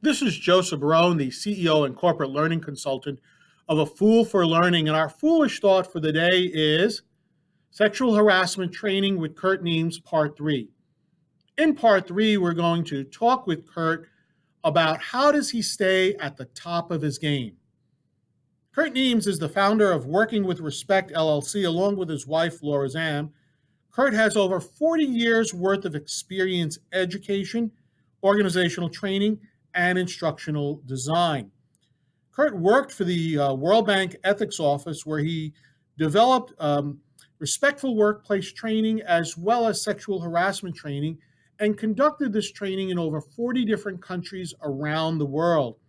This is Joseph Barone, the CEO and corporate learning consultant of A Fool for Learning. And our foolish thought for the day is sexual harassment training with Kurt Nemes, part 3. In part 3, we're going to talk with Kurt about how does he stay at the top of his game. Kurt Nemes is the founder of Working with Respect, LLC, along with his wife, Laura Zam. Kurt has over 40 years worth of experience education, organizational training, and instructional design. Kurt worked for the World Bank Ethics Office, where he developed respectful workplace training as well as sexual harassment training, and conducted this training in over 40 different countries around the world.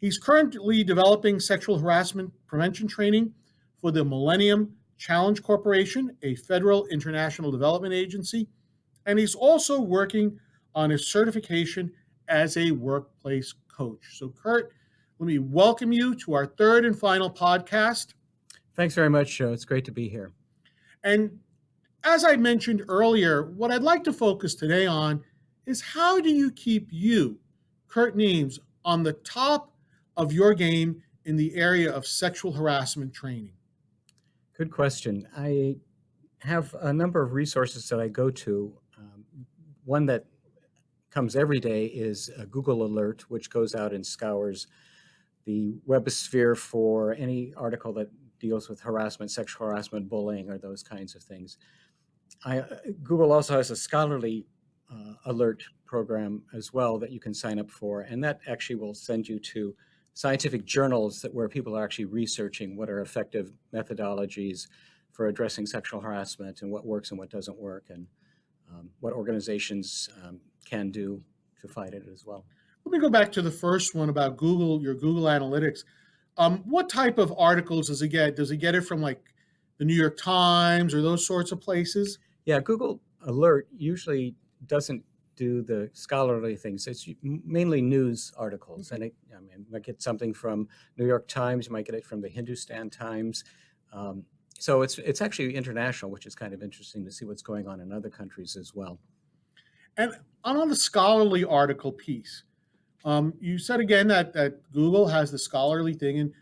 He's currently developing sexual harassment prevention training for the Millennium Challenge Corporation, a federal international development agency, and he's also working on his certification as a workplace coach. So, Kurt, let me welcome you to our third and final podcast. Thanks very much, Joe. It's great to be here. And as I mentioned earlier, what I'd like to focus today on is how do you keep you, Kurt Nemes, on the top of your game in the area of sexual harassment training? Good question. I have a number of resources that I go to. One that comes every day is a Google Alert, which goes out and scours the webosphere for any article that deals with harassment, sexual harassment, bullying, or those kinds of things. Google also has a scholarly alert program as well that you can sign up for, and that actually will send you to scientific journals where people are actually researching what are effective methodologies for addressing sexual harassment and what works and what doesn't work, and what organizations can do to fight it as well. Let me go back to the first one about Google, your Google Analytics. What type of articles does he get? Does he get it from like the New York Times or those sorts of places? Yeah, Google Alert usually doesn't do the scholarly things. It's mainly news articles. And you might get something from New York Times, you might get it from the Hindustan Times. So it's actually international, which is kind of interesting to see what's going on in other countries as well. And on the scholarly article piece, you said again that Google has the scholarly thing. And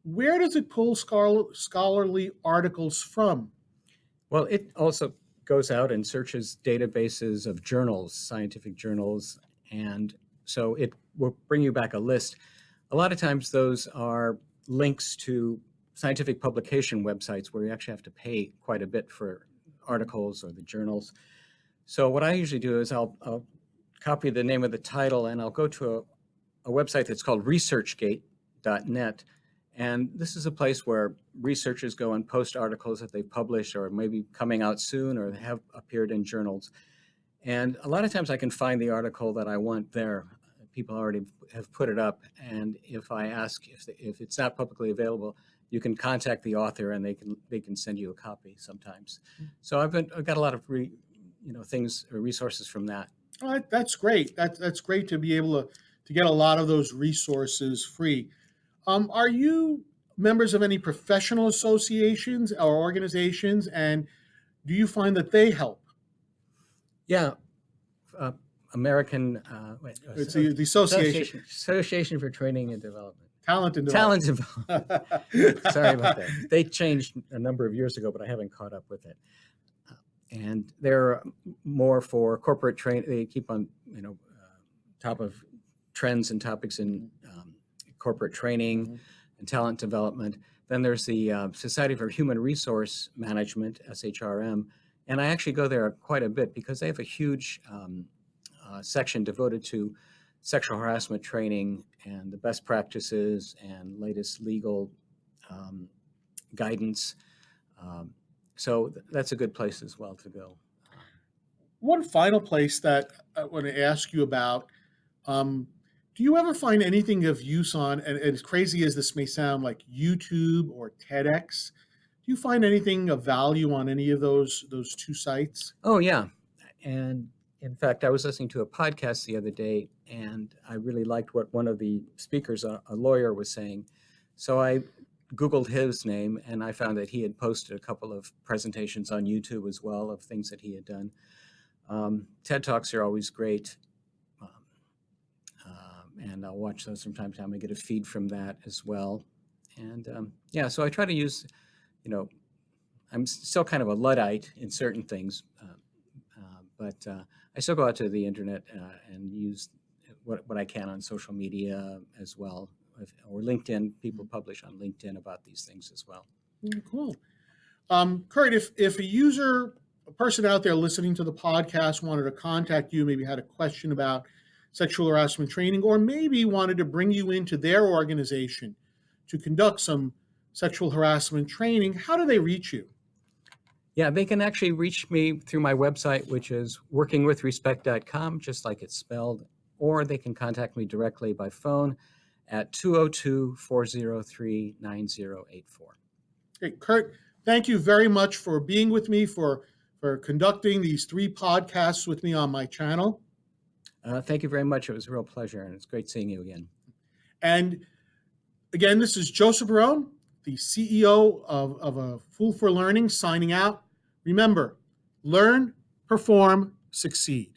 where does it pull scholarly articles from? Well, it also goes out and searches databases of journals, scientific journals, and so it will bring you back a list. A lot of times those are links to scientific publication websites where you actually have to pay quite a bit for articles or the journals. So what I usually do is I'll copy the name of the title and I'll go to a website that's called researchgate.net. And this is a place where researchers go and post articles that they've published or maybe coming out soon or have appeared in journals. And a lot of times I can find the article that I want there. People already have put it up. And if I ask if it's not publicly available, you can contact the author and they can send you a copy sometimes. So I've got a lot of resources from that. All right, that's great. That's great to be able to get a lot of those resources free. Are you members of any professional associations or organizations, and do you find that they help? Yeah, American It's the association. Association for Training and Development. Talent and Development. Sorry about that. They changed a number of years ago, but I haven't caught up with it. And they're more for corporate training. They keep on, top of trends and topics in corporate training and talent development. Then there's the Society for Human Resource Management, SHRM, and I actually go there quite a bit because they have a huge section devoted to sexual harassment training and the best practices and latest legal guidance. So that's a good place as well to go. One final place that I want to ask you about, do you ever find anything of use on, and as crazy as this may sound, like YouTube or TEDx? Do you find anything of value on any of those two sites? Oh, yeah. And in fact, I was listening to a podcast the other day, and I really liked what one of the speakers, a lawyer, was saying. So I Googled his name, and I found that he had posted a couple of presentations on YouTube as well of things that he had done. TED Talks are always great. and I'll watch those from time to time. I get a feed from that as well. And yeah, so I try to use, I'm still kind of a Luddite in certain things, but I still go out to the internet and use what I can on social media as well, or LinkedIn. People publish on LinkedIn about these things as well. Cool. Kurt, if a person out there listening to the podcast wanted to contact you, maybe had a question about sexual harassment training, or maybe wanted to bring you into their organization to conduct some sexual harassment training, how do they reach you? Yeah, they can actually reach me through my website, which is workingwithrespect.com, just like it's spelled, or they can contact me directly by phone at 202-403-9084. Great. Kurt, thank you very much for being with me, for conducting these 3 podcasts with me on my channel. Thank you very much. It was a real pleasure, and it's great seeing you again. And again, this is Joseph Barone, the CEO of A Fool for Learning, signing out. Remember, learn, perform, succeed.